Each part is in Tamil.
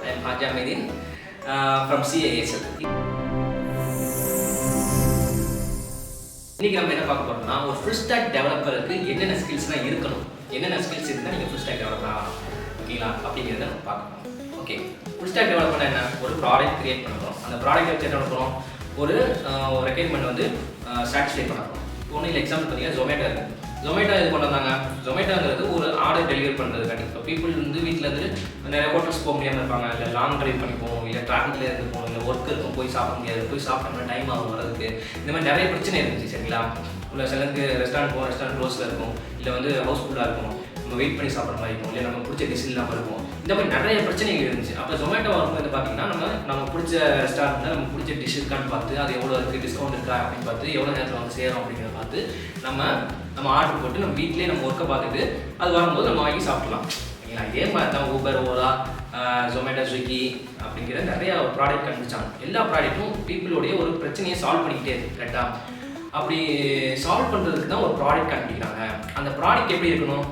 I am Haji Amidin from CISL. இன்னைக்கு நம்ம என்ன பார்க்க போறோம்னா ஒரு ஃபுல் ஸ்டாக் டெவலப்பருக்கு என்னென்ன ஸ்கில்ஸ்லாம் இருக்கணும், என்னென்ன ஸ்கில்ஸ் இருந்தால் நீங்கள் ஃபுல் ஸ்டாக் டெவலப்பர் ஆகலாம், ஓகேங்களா அப்படிங்கிறத நம்ம பார்க்கணும். ஓகே, ஃபுல் ஸ்டாக் டெவலப்பர் என்ன, ஒரு ப்ராடக்ட் கிரியேட் பண்ணுறோம், அந்த ப்ராடக்ட் வச்சு என்ன பண்ணுறோம், ஒரு ரெக்யர்மெண்ட் வந்து சாட்டிஸ்ஃபை பண்ணுறோம். ஒன்றும் இல்லை, எக்ஸாம்பிள் பார்த்தீங்கன்னா ஜொமேட்டோ இருக்குது. ஜொமேட்டோ இது கொண்டு வந்தாங்க. ஜொமேட்டோங்கிறது ஒரு ஆர்டர் டெலிவரி பண்ணுறதுக்காண்டி. இப்போ பீப்புள் வந்து வீட்டில் இருந்து நிறைய ஹோட்டல்ஸ் போக முடியாமல் இருப்பாங்க, இல்லை லாங் ட்ரைவ் பண்ணி போகணும், இல்லை டிராஃபிக்கில் இருந்து போகணும், இல்லை ஒர்க் இருக்கும், போய் சாப்பிட முடியாது, போய் சாப்பிட்டோம்னா டைம் ஆகும் வரதுக்கு. இந்த மாதிரி நிறைய பிரச்சனை இருந்துச்சு, சரிங்களா? இல்லை சிலருக்கு ரெஸ்டாரண்ட் போகும், ரெஸ்டாரண்ட் க்ளோஸில் இருக்கும், இல்லை வந்து ஹவுஸ்ஃபுல்லாக இருக்கும், நம்ம வெயிட் பண்ணி சாப்பிட்ற மாதிரி இருக்கும், இல்லை நம்ம பிடிச்ச டிஷ் இல்லாமல் இருக்கும். இந்த மாதிரி நிறைய பிரச்சனைகள் இருந்துச்சு. அப்போ ஜொமேட்டோ வரும்போது பார்த்தீங்கன்னா நம்ம பிடிச்ச ரெஸ்டாரண்ட்டில் நம்ம பிடிச்ச டிஷ் இருக்கான்னு பார்த்து, அது எவ்வளோ இருக்குது, டிஸ்கவுண்ட் இருக்கா அப்படின்னு பார்த்து, எவ்வளோ நேரத்தில் வந்து சேரும் அப்படிங்கிறத பார்த்து நம்ம ஆர்டர் போட்டு நம்ம வீட்டிலே நம்ம ஒர்க்கை பார்த்துட்டு அது வரும்போது நம்ம வாங்கி சாப்பிட்லாம். சரிங்களா? இதே மாதிரி தான் ஊபர், ஓலா, ஜொமேட்டோ, ஸ்விக்கி அப்படிங்கிற நிறையா ப்ராடக்ட் கண்டுபிடிச்சாங்க. எல்லா ப்ராடக்ட்டும் பீப்புளுடைய ஒரு பிரச்சனையை சால்வ் பண்ணிக்கிட்டே இருக்குது, கரெக்டாக? அப்படி சால்வ் பண்ணுறதுக்கு தான் ஒரு ப்ராடக்ட் கண்டுபிடிக்கிறாங்க. அந்த ப்ராடக்ட் எப்படி இருக்கணும்?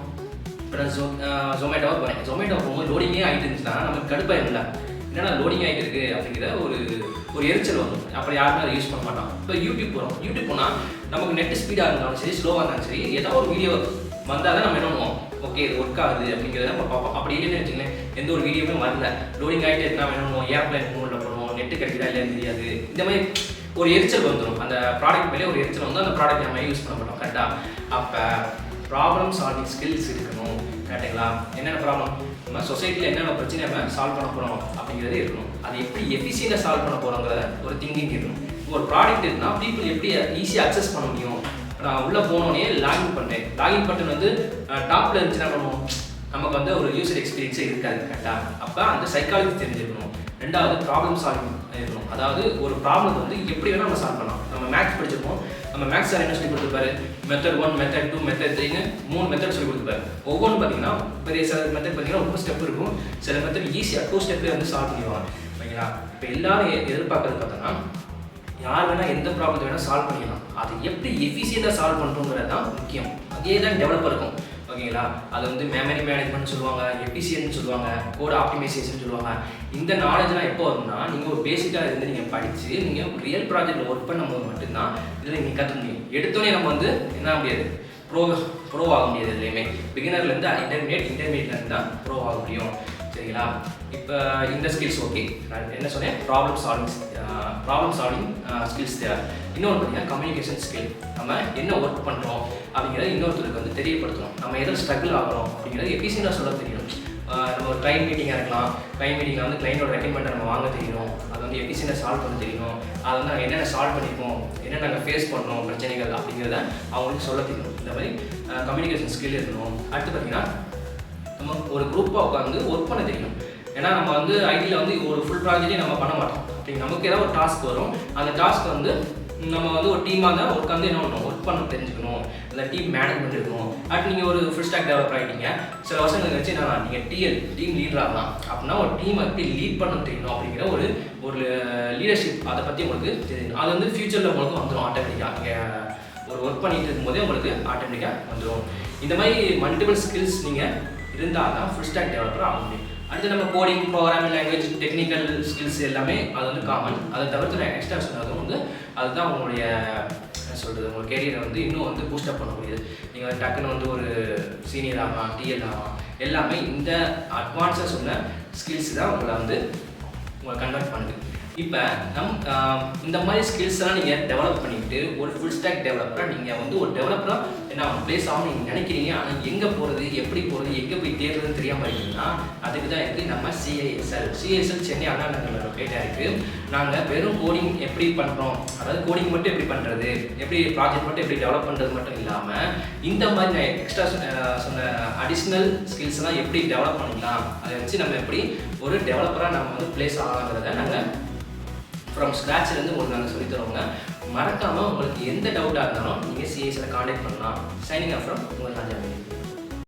இப்போ நான் ஜொமேட்டோவாக போகிறேன், ஜொமேட்டோ போகும்போது லோடிங்கே ஆகிட்டு இருந்துச்சுன்னா நமக்கு கடுப்பாயிரும்ல, என்னன்னா லோடிங் ஆகிட்டு இருக்குது அப்படிங்கிற ஒரு எரிச்சல் வரும். அப்படி யாருமே அதை யூஸ் பண்ண மாட்டோம். இப்போ யூடியூப் போகிறோம், யூடியூப் போனால் நமக்கு நெட் ஸ்பீடாக இருந்தாலும் சரி, ஸ்லோவாக இருந்தாலும் சரி, ஏதாவது ஒரு வீடியோ வந்தால் தான் நம்ம என்ன பண்ணுவோம், ஓகே இது ஒர்க் ஆகுது அப்படிங்கிறத நம்ம பார்ப்போம். அப்படி இல்லைன்னு வச்சுக்கோங்களேன், எந்த ஒரு வீடியோவுமே வரல, லோடிங் ஆகிட்டே இருந்தால் என்ன பண்ணுவோம், ஏர்ப்ளைன் மூடில் பண்ணுவோம், நெட்டு கிடைக்கிறா இல்லைன்னு தெரியாது. இந்த மாதிரி ஒரு எரிச்சல் வந்துடும். அந்த ப்ராடக்ட் மேலே ஒரு எரிச்சல் வந்து அந்த ப்ராடக்ட் நம்ம யூஸ் பண்ண மாட்டோம், கரெக்டாக? அப்போ ப்ராப்ளம் சால்விங் ஸ்கில்ஸ் இருக்கணும், கரெக்டுங்களா? என்னென்ன ப்ராப்ளம், நம்ம சொசைட்டியில் என்னென்ன பிரச்சனை நம்ம சால்வ் பண்ண போகிறோம் அப்படிங்கிறது இருக்கணும். அது எப்படி எஃபிஷியண்டாக சால்வ் பண்ண போகிறோங்கிற ஒரு திங்கிங் இருக்கணும். ஒரு ப்ராடக்ட் இருக்குன்னா பீப்புள் எப்படி ஈஸியாக அக்சஸ் பண்ண முடியும். நான் உள்ளே போனோடனே லாகின் பண்ணேன், லாகின் பட்டன் வந்து டாப்பில் இருந்துச்சுன்னா பண்ணுவோம், நமக்கு வந்து ஒரு யூசர் எக்ஸ்பீரியன்ஸே இருக்காது, கரெக்டாக? அப்போ அந்த சைக்காலஜி தெரிஞ்சிருக்கணும். ரெண்டாவது ப்ராப்ளம் சால்விங் இருக்கணும். அதாவது ஒரு ப்ராப்ளம் வந்து எப்படி வேணால் நம்ம சால்வ் பண்ணலாம். நம்ம மேக்ஸ் படிச்சிருப்போம், நம்ம மேக்ஸ் சார் என்ன சொல்லி கொடுத்துருப்பாரு, மெத்தட் 1, மெத்தட் 2, மெத்தட் 3ன்னு 3 மெத்தட் சொல்லி கொடுத்துருப்பாரு. ஒவ்வொன்றும் பார்த்தீங்கன்னா பெரிய சில மெத்தட் பார்த்தீங்கன்னா ரொம்ப ஸ்டெப் இருக்கும், சில மெத்தட் ஈஸியாக 2 ஸ்டெப்லேயே வந்து சால்வ் பண்ணிடுவாங்க, ஓகேங்களா? இப்போ எல்லாரும் எதிர்பார்க்கறது பார்த்தோன்னா யார் வேணால் எந்த ப்ராப்ளத்தை வேணால் சால்வ் பண்ணிடலாம். அதை எப்படி எஃபிஷியண்டாக சால்வ் பண்ணுறோங்கிறது தான் முக்கியம். அதே தான் டெவலப்பர் இருக்கும், ஓகேங்களா? அது வந்து மெமரி மேனேஜ்மெண்ட் சொல்லுவாங்க, எஃபிஷியன்ட் சொல்லுவாங்க, கோட் ஆப்டிமைசேஷன் சொல்லுவாங்க. இந்த நாலேஜ்லாம் எப்போ வரும்னா நீங்கள் ஒரு பேசிக்காக இருந்து நீங்கள் படித்து நீங்கள் ரியல் ப்ராஜெக்டில் ஒர்க் பண்ணும்போது மட்டும்தான் இதில் நீங்கள் கற்றுக்க முடியும். எடுத்தோடனே நம்ம வந்து என்ன முடியாது, ப்ரோ ஆக முடியாது. எதுலேயுமே பிகினர்லேருந்து இன்டர்மீடியட்லேருந்து தான் ப்ரோ ஆக முடியும், சரிங்களா? இப்போ இந்த ஸ்கில்ஸ் ஓகே, நான் என்ன சொன்னேன், ப்ராப்ளம் சால்விங் ஸ்கில்ஸ் தேவை. இன்னொன்று பார்த்தீங்கன்னா கம்யூனிகேஷன் ஸ்கில். நம்ம என்ன ஒர்க் பண்ணுறோம் அப்படிங்கிறத இன்னொருத்தருக்கு வந்து தெரியப்படுத்தணும். நம்ம எதில் ஸ்ட்ரகிள் ஆகிறோம் அப்படிங்கிறத எஃபிஷியண்டாக சொல்ல தெரியணும். நம்ம ஒரு கிளைண்ட் மீட்டிங்காக இருக்கலாம், கிளைண்ட் மீட்டிங்கில் வந்து கிளைண்டோட ரெக்கமெண்டை நம்ம வாங்க தெரியணும், அது வந்து எஃபிஷியண்டாக சால்வ் பண்ண தெரியணும், அதை வந்து நாங்கள் என்னென்ன சால்வ் பண்ணியிருக்கோம், என்ன நாங்கள் ஃபேஸ் பண்ணுறோம் பிரச்சனைகள் அப்படிங்கிறத அவங்களுக்கு சொல்ல தெரியணும். இந்த மாதிரி கம்யூனிகேஷன் ஸ்கில் இருக்கணும். அடுத்து பார்த்தீங்கன்னா நம்ம ஒரு குரூப்பாக உட்காந்து ஒர்க் பண்ண தெரியணும். ஏன்னா நம்ம வந்து ஐடியில் வந்து ஒரு ஃபுல் ப்ராஜெக்டே நம்ம பண்ண மாட்டோம். அப்படி நமக்கு ஏதாவது ஒரு டாஸ்க் வரும், அந்த டாஸ்க் வந்து நம்ம வந்து ஒரு டீமாக தான் உட்காந்து என்ன பண்ணணும், ஒர்க் பண்ண தெரிஞ்சுக்கணும், இல்லை டீம் மேனேஜ்மெண்ட் இருக்கணும். அடுத்து நீங்கள் ஒரு ஃபுல் ஸ்டாக் டெவலப்பர் ஆகிட்டீங்க, சில வருஷங்களுக்கு வச்சு என்னன்னா நீங்கள் டீம் லீடர் ஆகலாம். அப்படின்னா ஒரு டீமை எப்படி லீட் பண்ண தெரியணும் அப்படிங்கிற ஒரு லீடர்ஷிப், அதை பற்றி உங்களுக்கு தெரியணும். அது வந்து ஃப்யூச்சரில் உங்களுக்கு வந்துடும் ஆட்டோமேட்டிக்காக. நீங்கள் ஒரு ஒர்க் பண்ணிட்டு இருக்கும்போதே உங்களுக்கு ஆட்டோமேட்டிக்காக வந்துடும். இந்த மாதிரி மல்டிபிள் ஸ்கில்ஸ் நீங்கள் இருந்தால் தான் ஃபுல் ஸ்டாக் டெவலப்பர் ஆக முடியும். அடுத்து நம்ம coding, programming language, technical skills எல்லாமே அது வந்து காமன். அதை தவிர்த்து நான் எக்ஸ்ட்ரா சொன்னதும் வந்து அதுதான் உங்களுடைய என்ன சொல்கிறது, உங்கள் கேரியரை வந்து இன்னும் வந்து பூஸ்டப் பண்ண முடியுது. நீங்கள் டக்குன்னு வந்து ஒரு சீனியர் ஆகலாம், டிஎல் ஆகலாம். எல்லாமே இந்த அட்வான்ஸாக சொன்ன ஸ்கில்ஸ் தான் உங்களை கன்வெர்ட் பண்ணுது. இப்போ இந்த மாதிரி ஸ்கில்ஸ்லாம் நீங்கள் டெவலப் பண்ணிக்கிட்டு ஒரு ஃபுல் ஸ்டாக் டெவலப்பராக நீங்கள் வந்து ஒரு டெவலப்பராக என்ன ப்ளேஸ் ஆகும் நீங்கள் நினைக்கிறீங்க. ஆனால் எங்கே போகிறது, எப்படி போகிறது, எங்கே போய் தேடுறதுன்னு தெரியாமல் இருக்கீங்கன்னா அதுக்கு தான் இருக்குது நம்ம சிஐஎஸ்எல் சென்னை அண்ணா நகரில் லொக்கேட்டாக இருக்குது. நாங்கள் வெறும் கோடிங் எப்படி பண்ணுறோம், அதாவது கோடிங் மட்டும் எப்படி பண்ணுறது, எப்படி ப்ராஜெக்ட் மட்டும் எப்படி டெவலப் பண்ணுறது மட்டும் இல்லாமல் இந்த மாதிரி நான் எக்ஸ்ட்ரா சொன்ன அடிஷ்னல் ஸ்கில்ஸ்லாம் எப்படி டெவலப் பண்ணிக்கலாம், அதை வச்சு நம்ம எப்படி ஒரு டெவலப்பராக நம்ம வந்து ப்ளேஸ் ஆகலாங்கிறத நாங்கள் ஃப்ரம் ஸ்க்ராட்ச்லேருந்து உங்களுக்கு நாங்கள் சொல்லித் தருவோங்க. மறக்காமல் உங்களுக்கு எந்த டவுட்டாக இருந்தாலும் நீங்கள் சிஐஎஸ்ல கான்டாக்ட் பண்ணலாம். சைனிங் ஆஃப் ஃப்ரம் உங்கள் ராஜா.